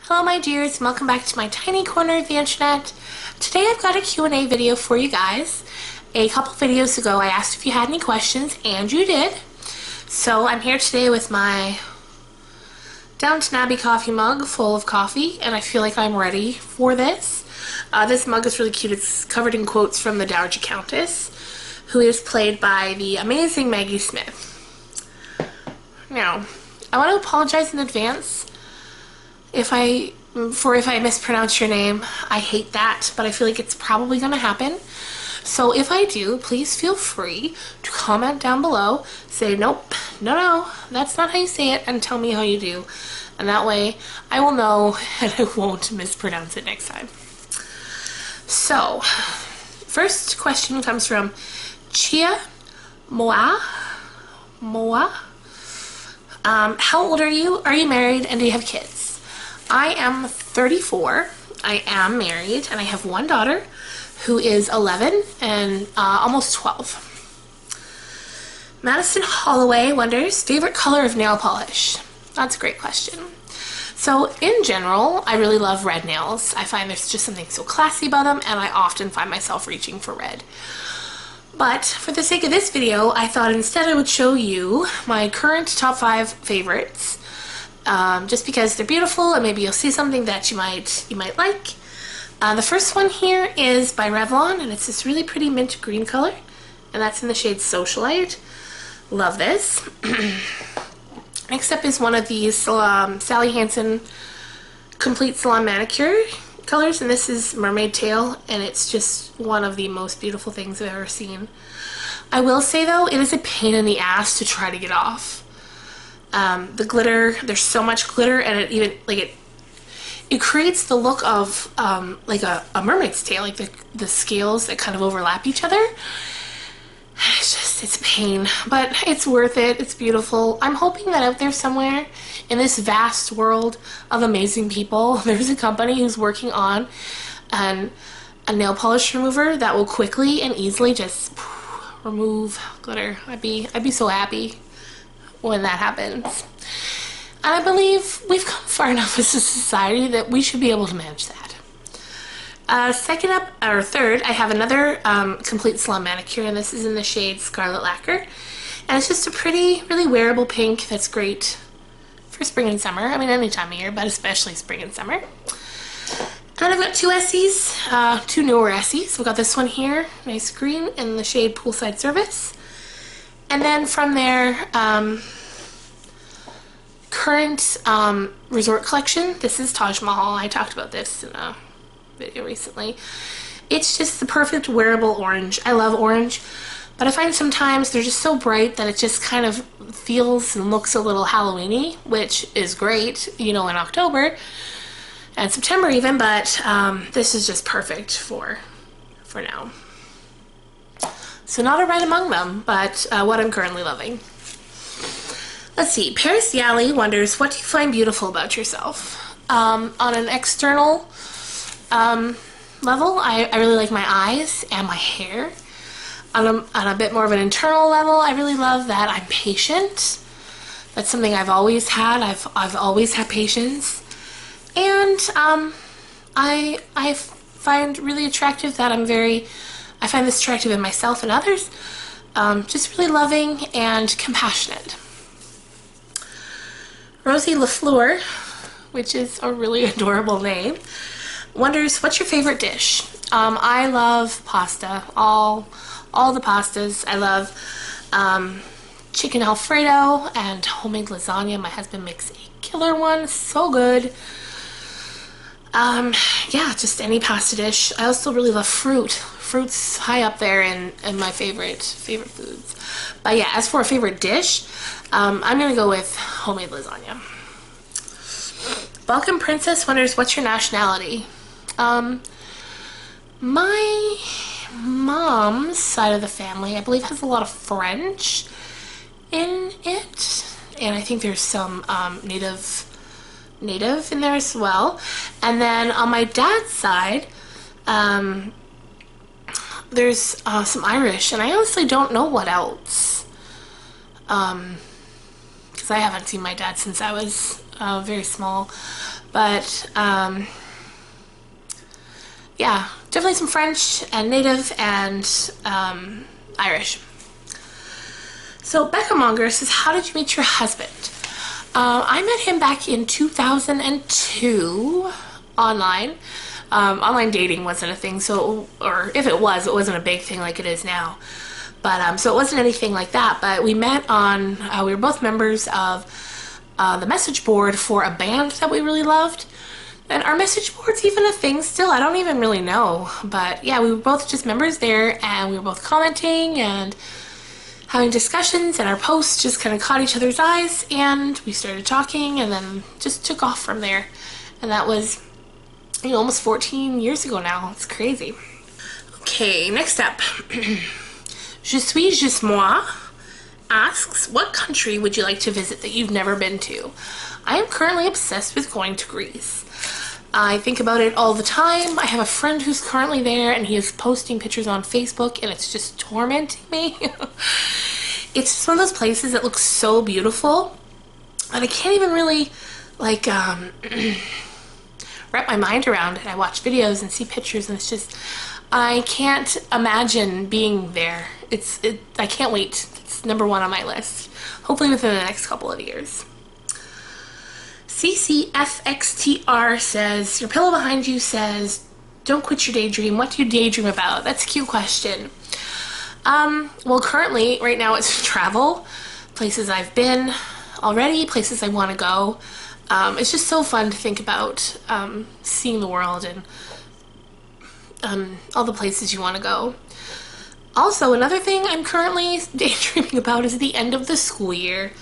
Hello my dears, welcome back to my tiny corner of the internet. Today I've got a Q&A video for you guys. A couple videos ago I asked if you had any questions, and you did. So I'm here today with my Downton Abbey coffee mug full of coffee, and I feel like I'm ready for this. This mug is really cute. It's covered in quotes from the Dowager Countess, who is played by the amazing Maggie Smith. Now, I want to apologize in advance if I mispronounce your name. I hate that, but I feel like it's probably going to happen. So if I do, please feel free to comment down below, say nope, no, that's not how you say it, and tell me how you do. And that way I will know and I won't mispronounce it next time. So, first question comes from Chia Moa. How old are you? Are you married? And do you have kids? I am 34. I am married, and I have one daughter who is 11 and almost 12. Madison Holloway wonders, favorite color of nail polish? That's a great question. So in general, I really love red nails. I find there's just something so classy about them, and I often find myself reaching for red. But for the sake of this video, I thought instead I would show you my current top 5 favorites. Just because they're beautiful, and maybe you'll see something that you might like. The first one here is by Revlon, and it's this really pretty mint green color, and that's in the shade Socialite. Love this. Next up is one of these Sally Hansen Complete Salon Manicure colors, and this is Mermaid Tail, and it's just one of the most beautiful things I've ever seen. I will say though, it is a pain in the ass to try to get off. The glitter, there's so much glitter, and it even, like, it creates the look of, like a mermaid's tail, like the scales that kind of overlap each other. It's a pain, but it's worth it. It's beautiful. I'm hoping that out there somewhere in this vast world of amazing people, there's a company who's working on a nail polish remover that will quickly and easily just remove glitter. I'd be so happy when that happens. And I believe we've come far enough as a society that we should be able to manage that. Third, I have another Complete Salon Manicure, and this is in the shade Scarlet Lacquer. And it's just a pretty, really wearable pink that's great for spring and summer. I mean, any time of year, but especially spring and summer. And I've got two Essies, two newer Essies. We've got this one here, nice green, in the shade Poolside Service. And then from there, current resort collection, this is Taj Mahal. I talked about this in a video recently. It's just the perfect wearable orange. I love orange, but I find sometimes they're just so bright that it just kind of feels and looks a little Halloween-y, which is great, you know, in October and September even, but this is just perfect for now. So not a right among them, but what I'm currently loving. Let's see, Paris Yali wonders, what do you find beautiful about yourself? On an external level, I really like my eyes and my hair. On a bit more of an internal level, I really love that I'm patient. That's something I've always had. I've always had patience. And I find really attractive that I find this attractive in myself and others. Just really loving and compassionate. Rosie LaFleur, which is a really adorable name, wonders, what's your favorite dish? I love pasta, all the pastas. I love chicken Alfredo and homemade lasagna. My husband makes a killer one, so good. Yeah, just any pasta dish. I also really love fruit. Fruit's high up there in my favorite foods. But yeah, as for a favorite dish, I'm gonna go with homemade lasagna. Balkan Princess wonders, what's your nationality? My mom's side of the family, I believe, has a lot of French in it, and I think there's some native in there as well. And then on my dad's side, there's some Irish, and I honestly don't know what else, because I haven't seen my dad since I was very small. But yeah, definitely some French and Native and Irish. So Becca Monger says, how did you meet your husband? I met him back in 2002 online. Online dating wasn't a thing, so, or if it was, it wasn't a big thing like it is now. But so it wasn't anything like that. But we met on, we were both members of the message board for a band that we really loved. And our message board's even a thing still. I don't even really know. But yeah, we were both just members there, and we were both commenting and having discussions, and our posts just kind of caught each other's eyes, and we started talking, and then just took off from there. And that was, you know, almost 14 years ago now. It's crazy. Okay, next up. Je suis juste moi asks, what country would you like to visit that you've never been to? I am currently obsessed with going to Greece. I think about it all the time. I have a friend who's currently there, and he is posting pictures on Facebook, and it's just tormenting me. It's just one of those places that looks so beautiful, and I can't even really, like, wrap my mind around it. I watch videos and see pictures, and it's just, I can't imagine being there. I can't wait. It's number one on my list. Hopefully within the next couple of years. CCFXTR says, your pillow behind you says, don't quit your daydream. What do you daydream about? That's a cute question. Well, currently, right now, it's travel. Places I've been already, places I want to go. It's just so fun to think about seeing the world and all the places you want to go. Also, another thing I'm currently daydreaming about is the end of the school year.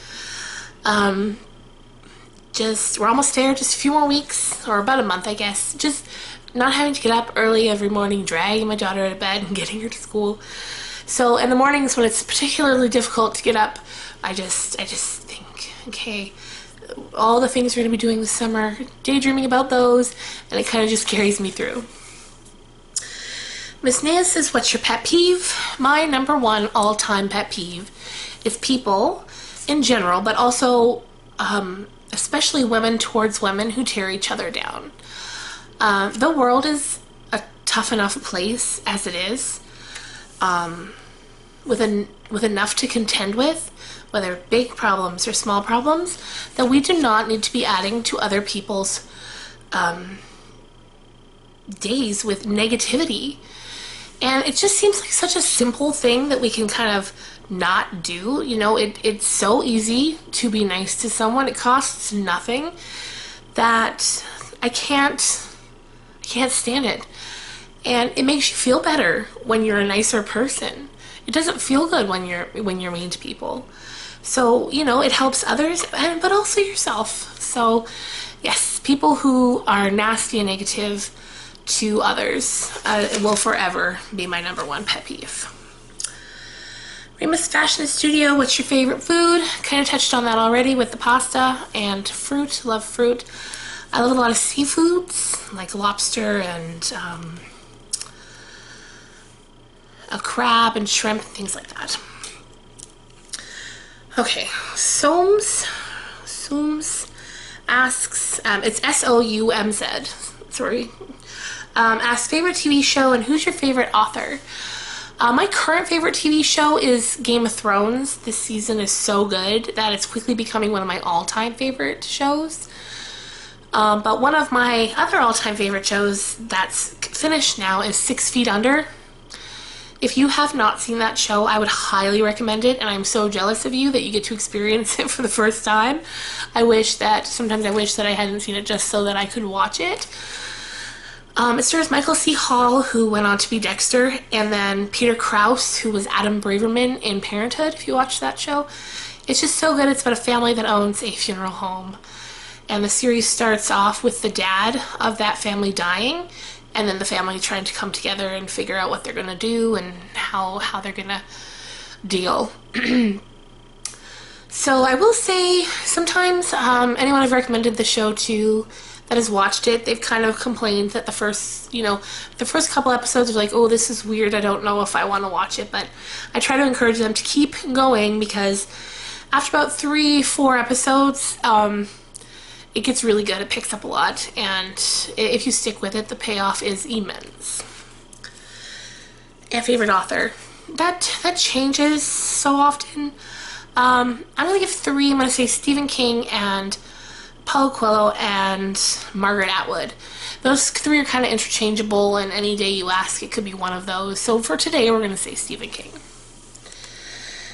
We're almost there, just a few more weeks, or about a month, I guess. Just not having to get up early every morning, dragging my daughter out of bed and getting her to school. So in the mornings when it's particularly difficult to get up, I just think, okay, all the things we're going to be doing this summer, daydreaming about those, and it kind of just carries me through. Miss Nia says, what's your pet peeve? My number one all-time pet peeve is people in general, but also especially women towards women who tear each other down. The world is a tough enough place as it is, with enough to contend with, whether big problems or small problems, that we do not need to be adding to other people's days with negativity. And it just seems like such a simple thing that we can kind of not do. You know, it's so easy to be nice to someone. It costs nothing, that I can't stand it. And it makes you feel better when you're a nicer person. It doesn't feel good when you're mean to people. So, you know, it helps others, but also yourself. So, yes, people who are nasty and negative to others will forever be my number one pet peeve. Remus Fashion Studio, what's your favorite food? Kind of touched on that already with the pasta and fruit. Love fruit. I love a lot of seafoods, like lobster and a crab and shrimp, things like that. Okay, Soums asks, it's S-O-U-M-Z, sorry, asks favorite TV show and who's your favorite author? My current favorite TV show is Game of Thrones. This season is so good that it's quickly becoming one of my all-time favorite shows. But one of my other all-time favorite shows that's finished now is 6 Feet Under. If you have not seen that show, I would highly recommend it, and I'm so jealous of you that you get to experience it for the first time. Sometimes I wish that I hadn't seen it just so that I could watch it. It stars Michael C. Hall, who went on to be Dexter, and then Peter Krause, who was Adam Braverman in Parenthood, if you watch that show. It's just so good. It's about a family that owns a funeral home. And the series starts off with the dad of that family dying, and then the family trying to come together and figure out what they're going to do and how they're going to deal. So I will say, sometimes anyone I've recommended the show to that has watched it, they've kind of complained that the first couple episodes are like, oh, this is weird, I don't know if I want to watch it. But I try to encourage them to keep going, because after about 3-4 episodes, it gets really good. It picks up a lot, and if you stick with it, the payoff is immense. And favorite author, that changes so often. I'm gonna give 3. I'm gonna say Stephen King and Paulo Coelho and Margaret Atwood. Those 3 are kind of interchangeable, and any day you ask, it could be one of those. So for today, we're gonna say Stephen King.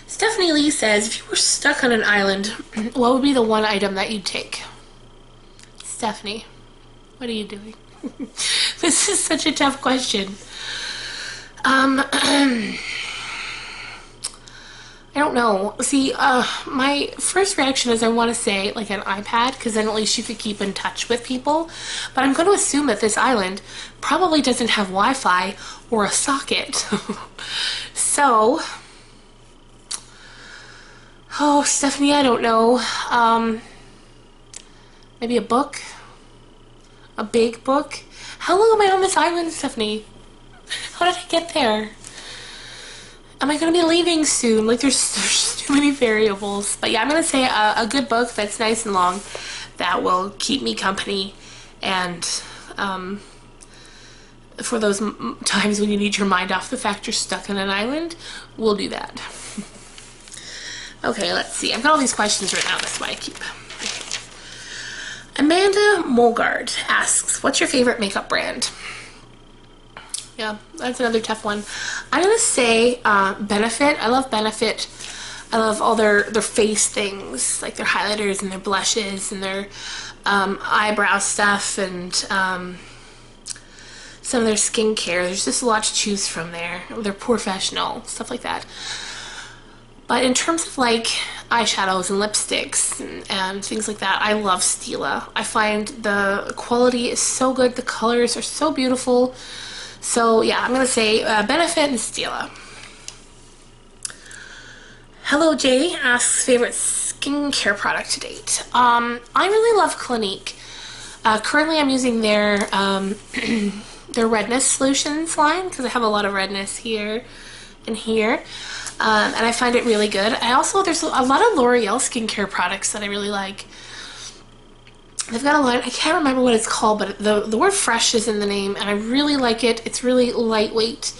Stephanie Lee says, if you were stuck on an island, what would be the one item that you'd take? Stephanie, what are you doing? This is such a tough question. I don't know. See, my first reaction is I want to say like an iPad, because then at least you could keep in touch with people. But I'm going to assume that this island probably doesn't have Wi-Fi or a socket. So, oh, Stephanie, I don't know. Maybe a book? A big book? How long am I on this island, Stephanie? How did I get there? Am I going to be leaving soon? Like, there's too many variables. But yeah, I'm going to say a good book that's nice and long that will keep me company. And for those times when you need your mind off the fact you're stuck on an island, we'll do that. Okay, let's see. I've got all these questions written out. That's why I keep... Amanda Molgard asks, what's your favorite makeup brand? Yeah, that's another tough one. I'm going to say Benefit. I love Benefit. I love all their face things, like their highlighters and their blushes and their eyebrow stuff and some of their skincare. There's just a lot to choose from there. They're professional, stuff like that. But in terms of like eyeshadows and lipsticks and things like that, I love Stila. I find the quality is so good. The colors are so beautiful. So yeah, I'm going to say Benefit and Stila. Hello Jay asks favorite skincare product to date. I really love Clinique. Currently I'm using their their redness solutions line because I have a lot of redness here and here. And I find it really good. There's a lot of L'Oreal skincare products that I really like. They've got a line, I can't remember what it's called, but the word fresh is in the name, and I really like it. It's really lightweight,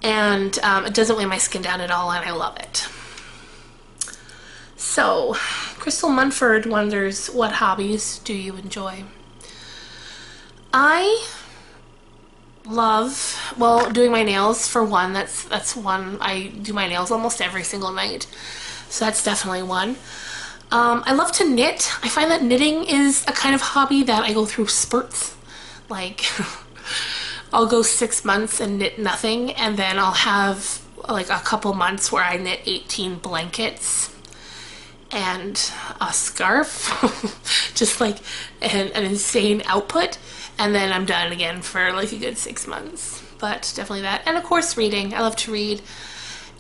and it doesn't weigh my skin down at all, and I love it. So, Crystal Munford wonders, what hobbies do you enjoy? I love, well, doing my nails for one. That's one. I do my nails almost every single night, so that's definitely one. I love to knit. I find that knitting is a kind of hobby that I go through spurts. Like, I'll go 6 months and knit nothing, and then I'll have like a couple months where I knit 18 blankets and a scarf. Just like an insane output. And then I'm done again for like a good 6 months. But definitely that. And of course reading. I love to read.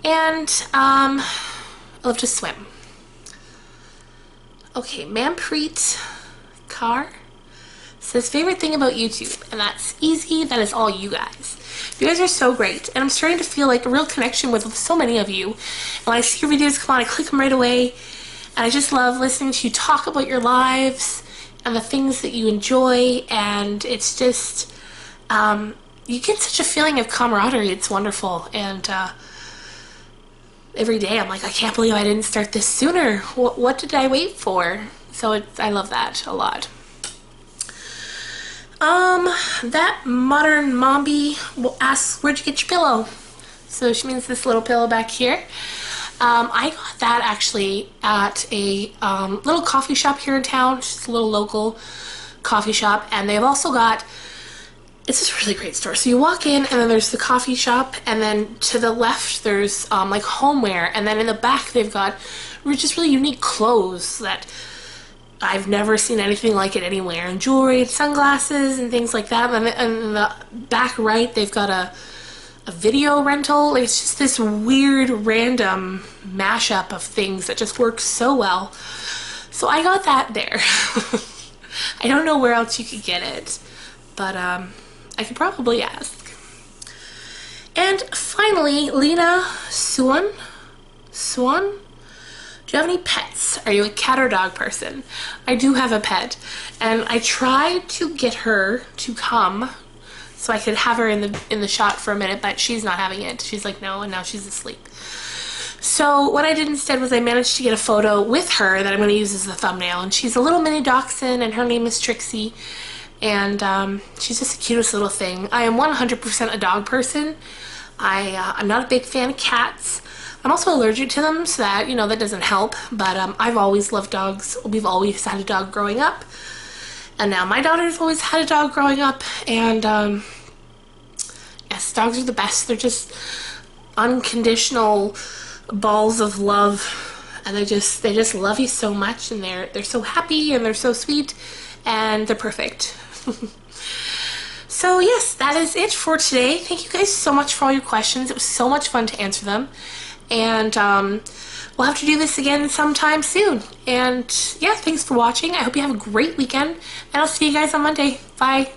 And I love to swim. Okay, Manpreet Kaur says favorite thing about YouTube. And that's easy. That is all you guys. You guys are so great. And I'm starting to feel like a real connection with so many of you. When I see your videos come on, I click them right away. And I just love listening to you talk about your lives and the things that you enjoy, and it's just, you get such a feeling of camaraderie. It's wonderful, and every day I'm like, I can't believe I didn't start this sooner. What did I wait for? So I love that a lot. That Modern Mombi asks, where'd you get your pillow? So she means this little pillow back here. I got that actually at a little coffee shop here in town. It's just a little local coffee shop, and they've also got, it's just a really great store. So you walk in, and then there's the coffee shop, and then to the left there's like homeware, and then in the back they've got just really unique clothes that I've never seen anything like it anywhere, and jewelry and sunglasses and things like that. And in the back right they've got a video rental. It's just this weird random mashup of things that just works so well. So I got that there. I don't know where else you could get it, but I could probably ask. And finally, Lena Swan Do you have any pets? Are you a cat or dog person? I do have a pet, and I tried to get her to come so I could have her in the shot for a minute, but she's not having it. She's like, no, and now she's asleep. So what I did instead was I managed to get a photo with her that I'm going to use as the thumbnail, and she's a little mini dachshund, and her name is Trixie, and she's just the cutest little thing. I am 100% a dog person. I'm not a big fan of cats. I'm also allergic to them, so that, you know, that doesn't help, but I've always loved dogs. We've always had a dog growing up, and now my daughter's always had a dog growing up, and yes, dogs are the best. They're just unconditional balls of love, and they just love you so much, and they're so happy, and they're so sweet, and they're perfect. So yes, that is it for today. Thank you guys so much for all your questions. It was so much fun to answer them. And we'll have to do this again sometime soon. And yeah, thanks for watching. I hope you have a great weekend. And I'll see you guys on Monday. Bye.